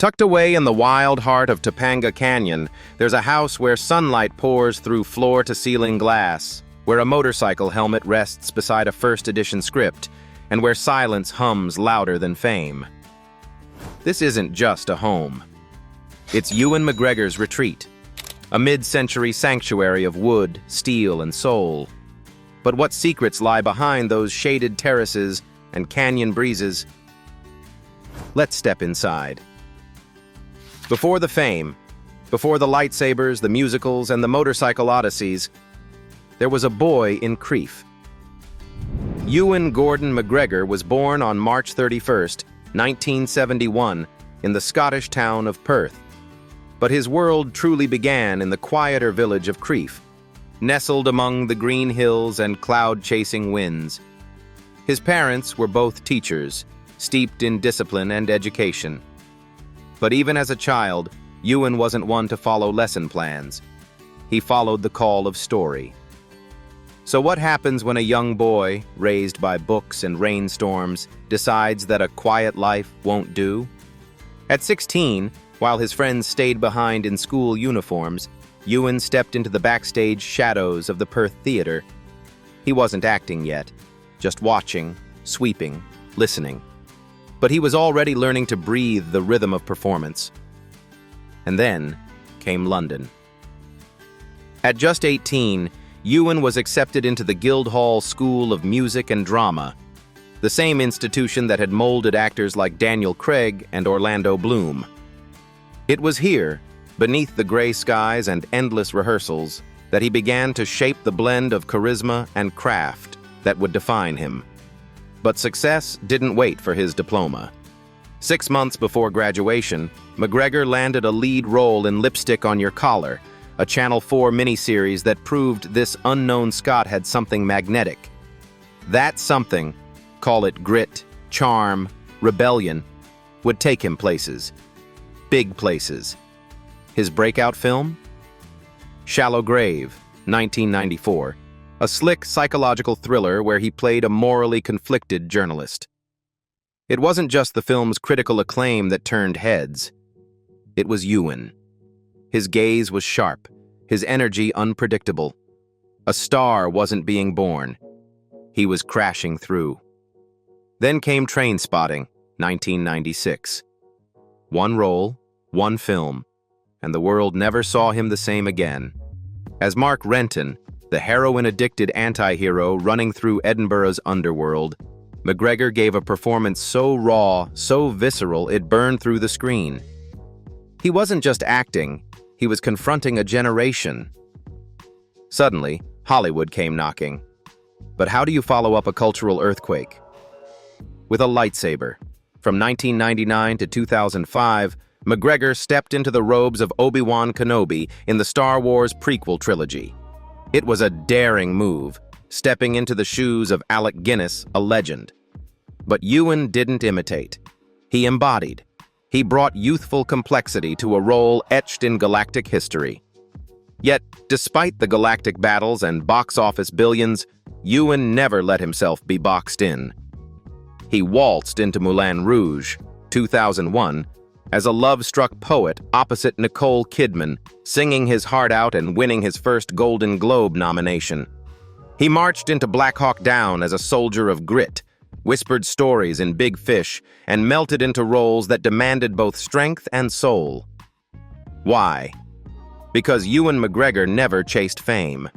Tucked away in the wild heart of Topanga Canyon, there's a house where sunlight pours through floor-to-ceiling glass, where a motorcycle helmet rests beside a first-edition script, and where silence hums louder than fame. This isn't just a home. It's Ewan McGregor's retreat, a mid-century sanctuary of wood, steel, and soul. But what secrets lie behind those shaded terraces and canyon breezes? Let's step inside. Before the fame, before the lightsabers, the musicals, and the motorcycle odysseys, there was a boy in Crieff. Ewan Gordon McGregor was born on March 31st, 1971, in the Scottish town of Perth. But his world truly began in the quieter village of Crieff, nestled among the green hills and cloud-chasing winds. His parents were both teachers, steeped in discipline and education. But even as a child, Ewan wasn't one to follow lesson plans. He followed the call of story. So what happens when a young boy, raised by books and rainstorms, decides that a quiet life won't do? At 16, while his friends stayed behind in school uniforms, Ewan stepped into the backstage shadows of the Perth Theatre. He wasn't acting yet, just watching, sweeping, listening. But he was already learning to breathe the rhythm of performance. And then came London. At just 18, Ewan was accepted into the Guildhall School of Music and Drama, the same institution that had molded actors like Daniel Craig and Orlando Bloom. It was here, beneath the gray skies and endless rehearsals, that he began to shape the blend of charisma and craft that would define him. But success didn't wait for his diploma. 6 months before graduation, McGregor landed a lead role in Lipstick on Your Collar, a Channel 4 miniseries that proved this unknown Scot had something magnetic. That something, call it grit, charm, rebellion, would take him places. Big places. His breakout film? Shallow Grave, 1994. A slick psychological thriller where he played a morally conflicted journalist. It wasn't just the film's critical acclaim that turned heads. It was Ewan. His gaze was sharp, his energy unpredictable. A star wasn't being born. He was crashing through. Then came Trainspotting, 1996. One role, one film, and the world never saw him the same again. As Mark Renton, the heroin-addicted anti-hero running through Edinburgh's underworld, McGregor gave a performance so raw, so visceral, it burned through the screen. He wasn't just acting, he was confronting a generation. Suddenly, Hollywood came knocking. But how do you follow up a cultural earthquake? With a lightsaber. From 1999 to 2005, McGregor stepped into the robes of Obi-Wan Kenobi in the Star Wars prequel trilogy. It was a daring move, stepping into the shoes of Alec Guinness, a legend. But Ewan didn't imitate. He embodied. He brought youthful complexity to a role etched in galactic history. Yet, despite the galactic battles and box office billions, Ewan never let himself be boxed in. He waltzed into Moulin Rouge, 2001, as a love-struck poet opposite Nicole Kidman, singing his heart out and winning his first Golden Globe nomination. He marched into Black Hawk Down as a soldier of grit, whispered stories in Big Fish, and melted into roles that demanded both strength and soul. Why? Because Ewan McGregor never chased fame.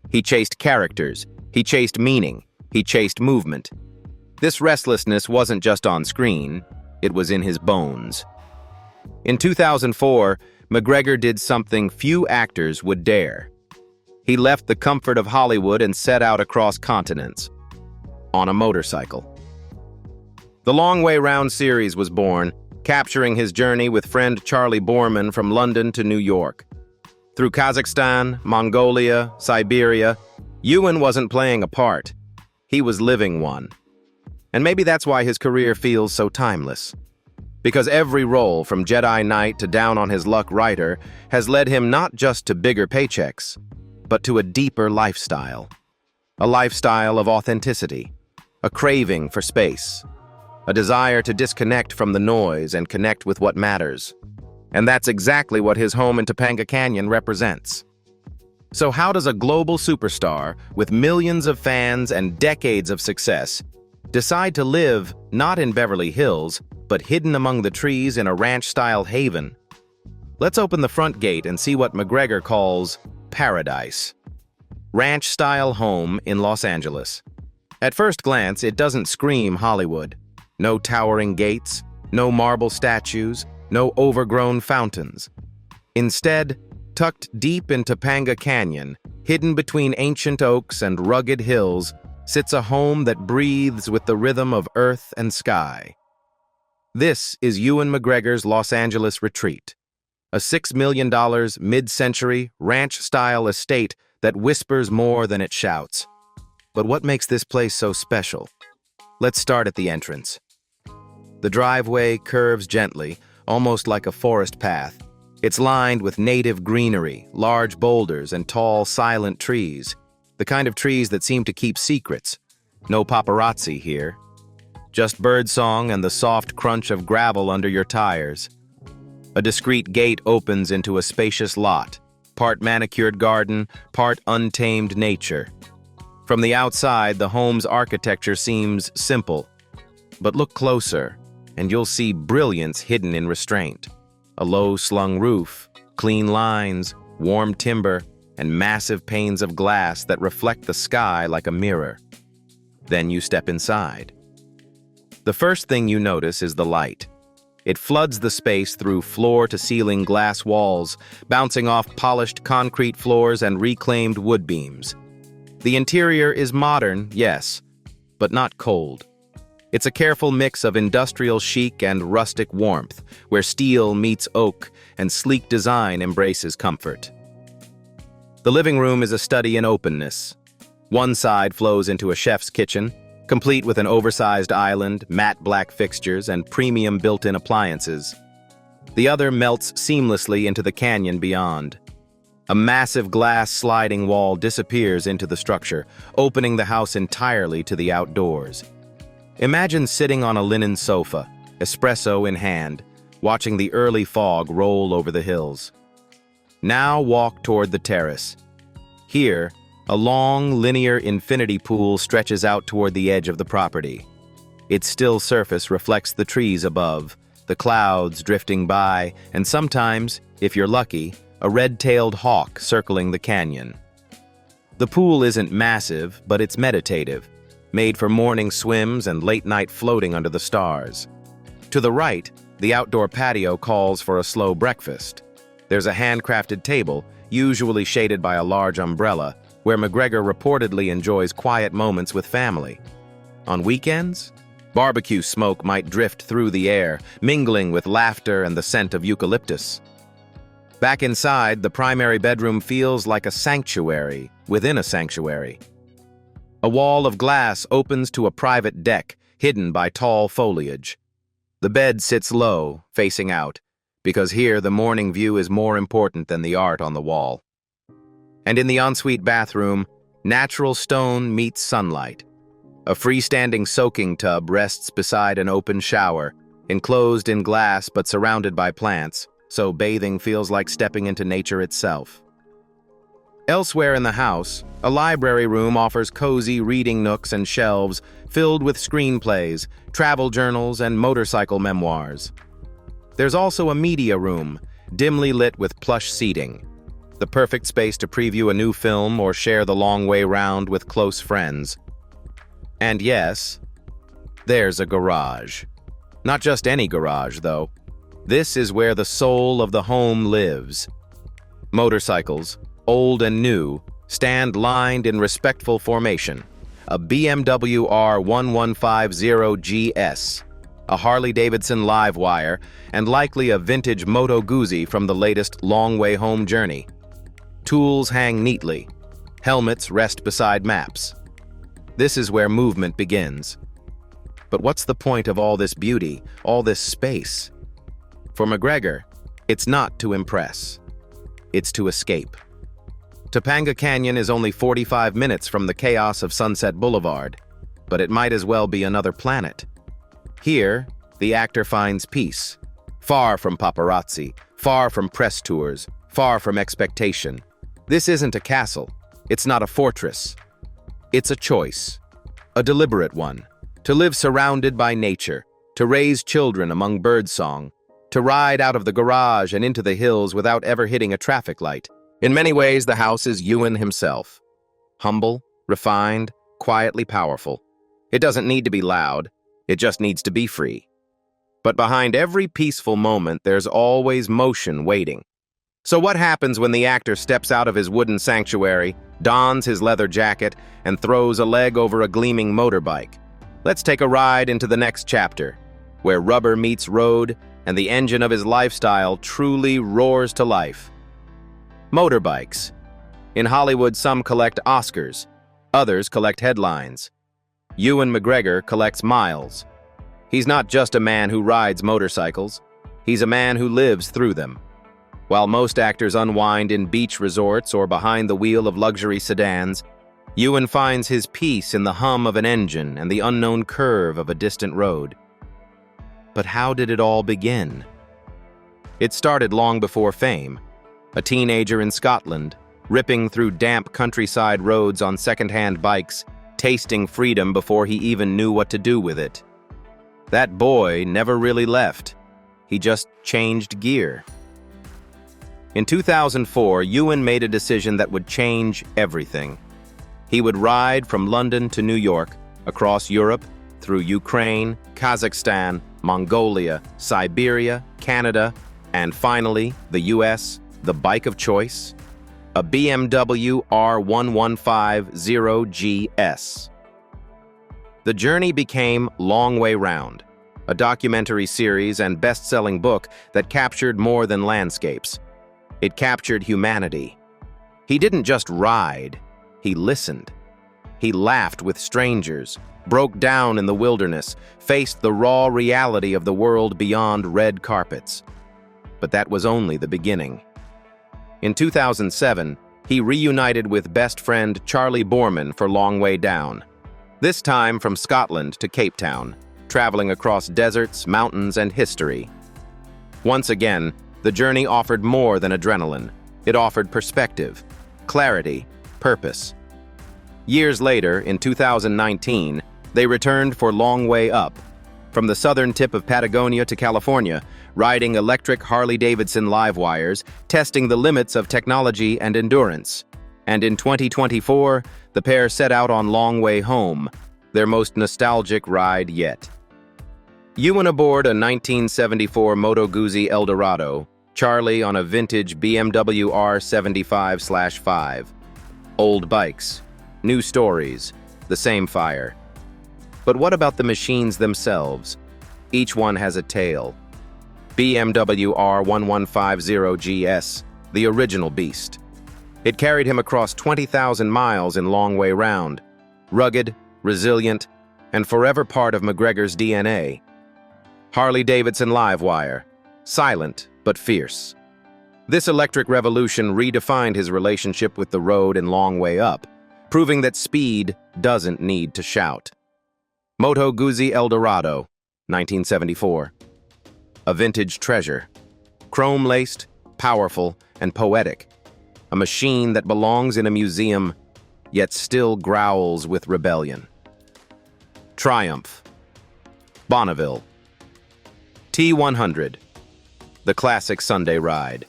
He chased characters, he chased meaning, he chased movement. This restlessness wasn't just on screen, it was in his bones. In 2004, McGregor did something few actors would dare. He left the comfort of Hollywood and set out across continents. On a motorcycle. The Long Way Round series was born, capturing his journey with friend Charlie Borman from London to New York. Through Kazakhstan, Mongolia, Siberia, Ewan wasn't playing a part. He was living one. And maybe that's why his career feels so timeless. Because every role, from Jedi Knight to Down on His Luck writer, has led him not just to bigger paychecks, but to a deeper lifestyle. A lifestyle of authenticity, a craving for space, a desire to disconnect from the noise and connect with what matters. And that's exactly what his home in Topanga Canyon represents. So how does a global superstar with millions of fans and decades of success decide to live not in Beverly Hills, but hidden among the trees in a ranch-style haven? Let's open the front gate and see what McGregor calls paradise. Ranch-style home in Los Angeles. At first glance, it doesn't scream Hollywood. No towering gates, no marble statues, no overgrown fountains. Instead, tucked deep in Topanga Canyon, hidden between ancient oaks and rugged hills, sits a home that breathes with the rhythm of earth and sky. This is Ewan McGregor's Los Angeles retreat, a $6 million mid-century ranch-style estate that whispers more than it shouts. But what makes this place so special? Let's start at the entrance. The driveway curves gently, almost like a forest path. It's lined with native greenery, large boulders, and tall, silent trees. The kind of trees that seem to keep secrets. No paparazzi here. Just birdsong and the soft crunch of gravel under your tires. A discreet gate opens into a spacious lot, part manicured garden, part untamed nature. From the outside, the home's architecture seems simple. But look closer, and you'll see brilliance hidden in restraint. A low-slung roof, clean lines, warm timber, and massive panes of glass that reflect the sky like a mirror. Then you step inside. The first thing you notice is the light. It floods the space through floor-to-ceiling glass walls, bouncing off polished concrete floors and reclaimed wood beams. The interior is modern, yes, but not cold. It's a careful mix of industrial chic and rustic warmth, where steel meets oak and sleek design embraces comfort. The living room is a study in openness. One side flows into a chef's kitchen, complete with an oversized island, matte black fixtures, and premium built-in appliances. The other melts seamlessly into the canyon beyond. A massive glass sliding wall disappears into the structure, opening the house entirely to the outdoors. Imagine sitting on a linen sofa, espresso in hand, watching the early fog roll over the hills. Now walk toward the terrace. Here, a long, linear infinity pool stretches out toward the edge of the property. Its still surface reflects the trees above, the clouds drifting by, and sometimes, if you're lucky, a red-tailed hawk circling the canyon. The pool isn't massive, but it's meditative, made for morning swims and late-night floating under the stars. To the right, the outdoor patio calls for a slow breakfast. There's a handcrafted table, usually shaded by a large umbrella, where McGregor reportedly enjoys quiet moments with family. On weekends, barbecue smoke might drift through the air, mingling with laughter and the scent of eucalyptus. Back inside, the primary bedroom feels like a sanctuary within a sanctuary. A wall of glass opens to a private deck, hidden by tall foliage. The bed sits low, facing out, because here the morning view is more important than the art on the wall. And in the ensuite bathroom, natural stone meets sunlight. A freestanding soaking tub rests beside an open shower, enclosed in glass but surrounded by plants, so bathing feels like stepping into nature itself. Elsewhere in the house, a library room offers cozy reading nooks and shelves filled with screenplays, travel journals, and motorcycle memoirs. There's also a media room, dimly lit with plush seating, the perfect space to preview a new film or share the long way round with close friends. And yes, there's a garage. Not just any garage, though. This is where the soul of the home lives. Motorcycles, old and new, stand lined in respectful formation. A BMW R1150GS, a Harley-Davidson Livewire, and likely a vintage Moto Guzzi from the latest Long Way Home journey. Tools hang neatly. Helmets rest beside maps. This is where movement begins. But what's the point of all this beauty, all this space? For McGregor, it's not to impress. It's to escape. Topanga Canyon is only 45 minutes from the chaos of Sunset Boulevard, but it might as well be another planet. Here, the actor finds peace, far from paparazzi, far from press tours, far from expectation. This isn't a castle. It's not a fortress. It's a choice, a deliberate one, to live surrounded by nature, to raise children among birdsong, to ride out of the garage and into the hills without ever hitting a traffic light. In many ways, the house is Ewan himself. Humble, refined, quietly powerful. It doesn't need to be loud. It just needs to be free. But behind every peaceful moment, there's always motion waiting. So what happens when the actor steps out of his wooden sanctuary, dons his leather jacket, and throws a leg over a gleaming motorbike? Let's take a ride into the next chapter, where rubber meets road and the engine of his lifestyle truly roars to life. Motorbikes. In Hollywood, some collect Oscars, others collect headlines. Ewan McGregor collects miles. He's not just a man who rides motorcycles, he's a man who lives through them. While most actors unwind in beach resorts or behind the wheel of luxury sedans, Ewan finds his peace in the hum of an engine and the unknown curve of a distant road. But how did it all begin? It started long before fame. A teenager in Scotland, ripping through damp countryside roads on second-hand bikes, tasting freedom before he even knew what to do with it. That boy never really left. He just changed gear. In 2004, Ewan made a decision that would change everything. He would ride from London to New York, across Europe, through Ukraine, Kazakhstan, Mongolia, Siberia, Canada, and finally, the US, the bike of choice, a BMW R1150GS. The journey became Long Way Round, a documentary series and best-selling book that captured more than landscapes. It captured humanity. He didn't just ride, he listened. He laughed with strangers, broke down in the wilderness, faced the raw reality of the world beyond red carpets. But that was only the beginning. In 2007, he reunited with best friend Charlie Boorman for Long Way Down, this time from Scotland to Cape Town, traveling across deserts, mountains, and history. Once again, the journey offered more than adrenaline. It offered perspective, clarity, purpose. Years later, in 2019, they returned for Long Way Up, from the southern tip of Patagonia to California, riding electric Harley-Davidson live wires, testing the limits of technology and endurance. And in 2024, the pair set out on Long Way Home, their most nostalgic ride yet. Ewan aboard a 1974 Moto Guzzi Eldorado, Charlie on a vintage BMW R75/5. Old bikes, new stories, the same fire. But what about the machines themselves? Each one has a tale. BMW R1150GS, the original beast. It carried him across 20,000 miles in Long Way Round, rugged, resilient, and forever part of McGregor's DNA. Harley-Davidson Livewire, silent but fierce. This electric revolution redefined his relationship with the road and Long Way Up, proving that speed doesn't need to shout. Moto Guzzi Eldorado, 1974. A vintage treasure. Chrome-laced, powerful, and poetic. A machine that belongs in a museum, yet still growls with rebellion. Triumph. Bonneville. T100. The classic Sunday ride.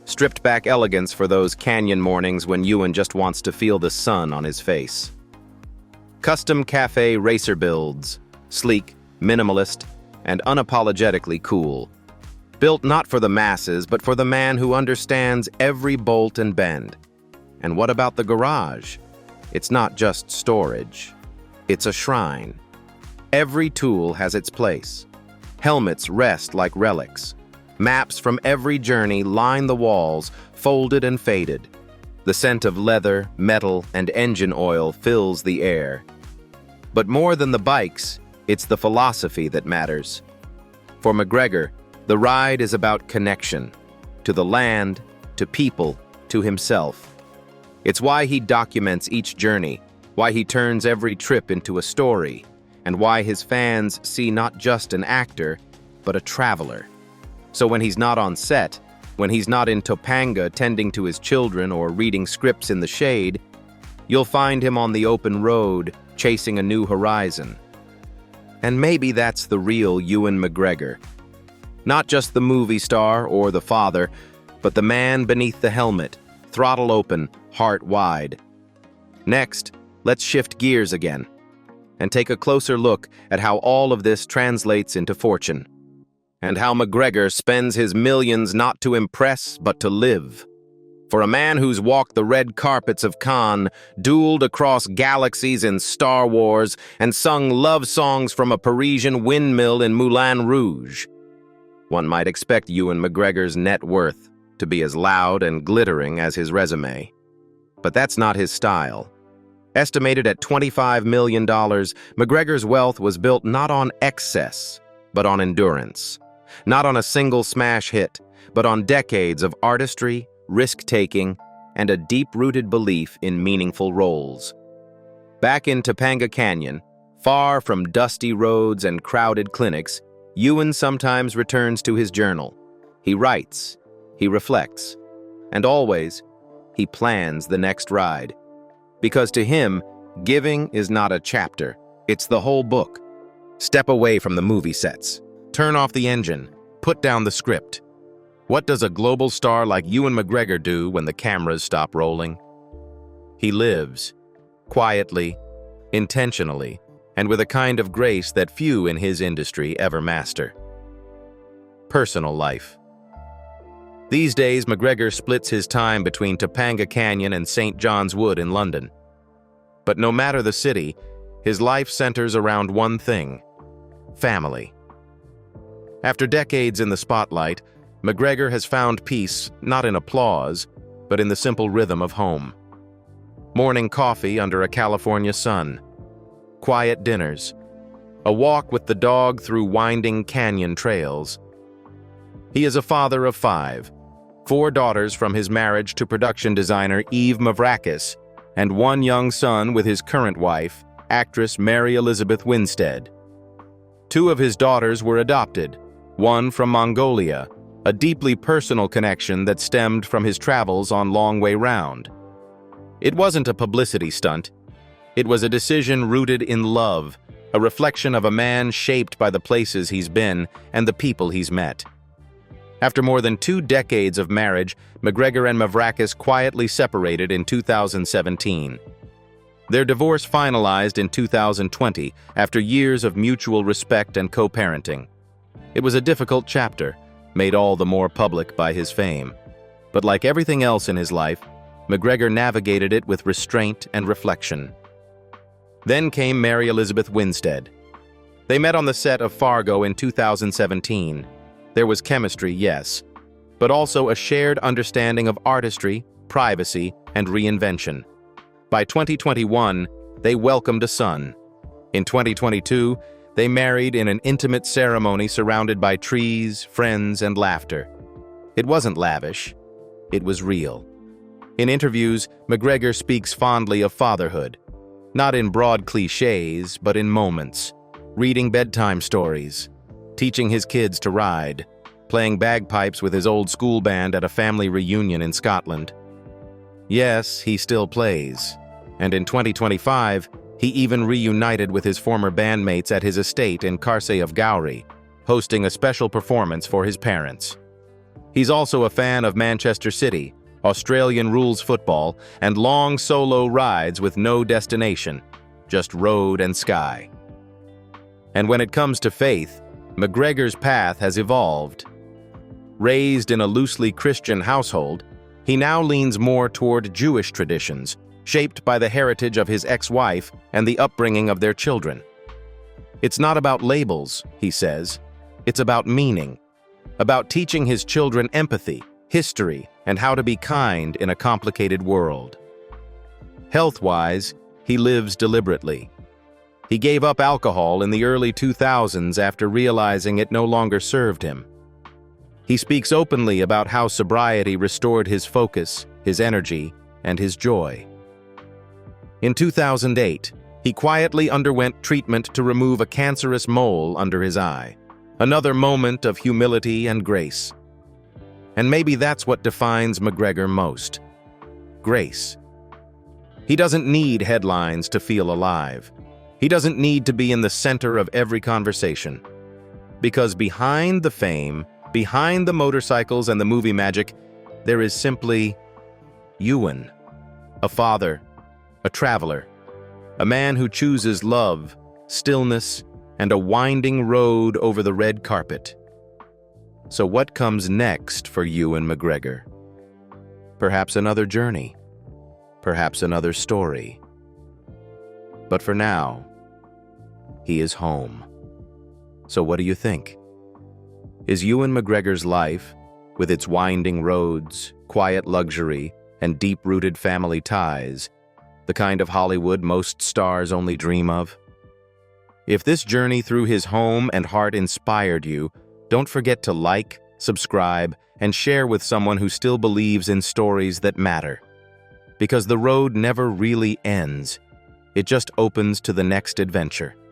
Stripped-back elegance for those canyon mornings when Ewan just wants to feel the sun on his face. Custom cafe racer builds, sleek, minimalist, and unapologetically cool. Built not for the masses, but for the man who understands every bolt and bend. And what about the garage? It's not just storage. It's a shrine. Every tool has its place. Helmets rest like relics. Maps from every journey line the walls, folded and faded. The scent of leather, metal, and engine oil fills the air. But more than the bikes, it's the philosophy that matters. For McGregor, the ride is about connection, to the land, to people, to himself. It's why he documents each journey, why he turns every trip into a story, and why his fans see not just an actor, but a traveler. So when he's not on set, when he's not in Topanga tending to his children or reading scripts in the shade, you'll find him on the open road, chasing a new horizon. And maybe that's the real Ewan McGregor. Not just the movie star or the father, but the man beneath the helmet, throttle open, heart wide. Next, let's shift gears again and take a closer look at how all of this translates into fortune, and how McGregor spends his millions not to impress, but to live. For a man who's walked the red carpets of Cannes, dueled across galaxies in Star Wars, and sung love songs from a Parisian windmill in Moulin Rouge, one might expect Ewan McGregor's net worth to be as loud and glittering as his resume. But that's not his style. Estimated at $25 million, McGregor's wealth was built not on excess, but on endurance. Not on a single smash hit, but on decades of artistry, risk-taking, and a deep-rooted belief in meaningful roles. Back in Topanga Canyon, far from dusty roads and crowded clinics, Ewan sometimes returns to his journal. He writes, he reflects, and always, he plans the next ride. Because to him, giving is not a chapter, it's the whole book. Step away from the movie sets. Turn off the engine. Put down the script. What does a global star like Ewan McGregor do when the cameras stop rolling? He lives, quietly, intentionally, and with a kind of grace that few in his industry ever master. Personal life. These days, McGregor splits his time between Topanga Canyon and St. John's Wood in London. But no matter the city, his life centers around one thing: family. After decades in the spotlight, McGregor has found peace not in applause, but in the simple rhythm of home. Morning coffee under a California sun, quiet dinners, a walk with the dog through winding canyon trails. He is a father of 5, 4 daughters from his marriage to production designer Ewan McGregor, and 1 young son with his current wife, actress Mary Elizabeth Winstead. 2 of his daughters were adopted, one from Mongolia, a deeply personal connection that stemmed from his travels on Long Way Round. It wasn't a publicity stunt. It was a decision rooted in love, a reflection of a man shaped by the places he's been and the people he's met. After more than 2 decades of marriage, McGregor and Mavrakis quietly separated in 2017. Their divorce finalized in 2020 after years of mutual respect and co-parenting. It was a difficult chapter, made all the more public by his fame. But like everything else in his life, McGregor navigated it with restraint and reflection. Then came Mary Elizabeth Winstead. They met on the set of Fargo in 2017. There was chemistry, yes, but also a shared understanding of artistry, privacy, and reinvention. By 2021, they welcomed a son. In 2022, they married in an intimate ceremony surrounded by trees, friends, and laughter. It wasn't lavish. It was real. In interviews, McGregor speaks fondly of fatherhood, not in broad cliches, but in moments, reading bedtime stories, teaching his kids to ride, playing bagpipes with his old school band at a family reunion in Scotland. Yes, he still plays, and in 2025, he even reunited with his former bandmates at his estate in Carse of Gowrie, hosting a special performance for his parents. He's also a fan of Manchester City, Australian rules football, and long solo rides with no destination, just road and sky. And when it comes to faith, McGregor's path has evolved. Raised in a loosely Christian household, he now leans more toward Jewish traditions, shaped by the heritage of his ex-wife and the upbringing of their children. It's not about labels, he says. It's about meaning, about teaching his children empathy, history, and how to be kind in a complicated world. Health-wise, he lives deliberately. He gave up alcohol in the early 2000s after realizing it no longer served him. He speaks openly about how sobriety restored his focus, his energy, and his joy. In 2008, He quietly underwent treatment to remove a cancerous mole under his eye. Another moment of humility and grace. And maybe that's what defines McGregor most. Grace. He doesn't need headlines to feel alive. He doesn't need to be in the center of every conversation. Because behind the fame, behind the motorcycles and the movie magic, there is simply Ewan, a father, a traveler, a man who chooses love, stillness, and a winding road over the red carpet. So what comes next for Ewan McGregor? Perhaps another journey, perhaps another story. But for now, he is home. So what do you think? Is Ewan McGregor's life, with its winding roads, quiet luxury, and deep-rooted family ties, the kind of Hollywood most stars only dream of? If this journey through his home and heart inspired you, don't forget to like, subscribe, and share with someone who still believes in stories that matter. Because the road never really ends. It just opens to the next adventure.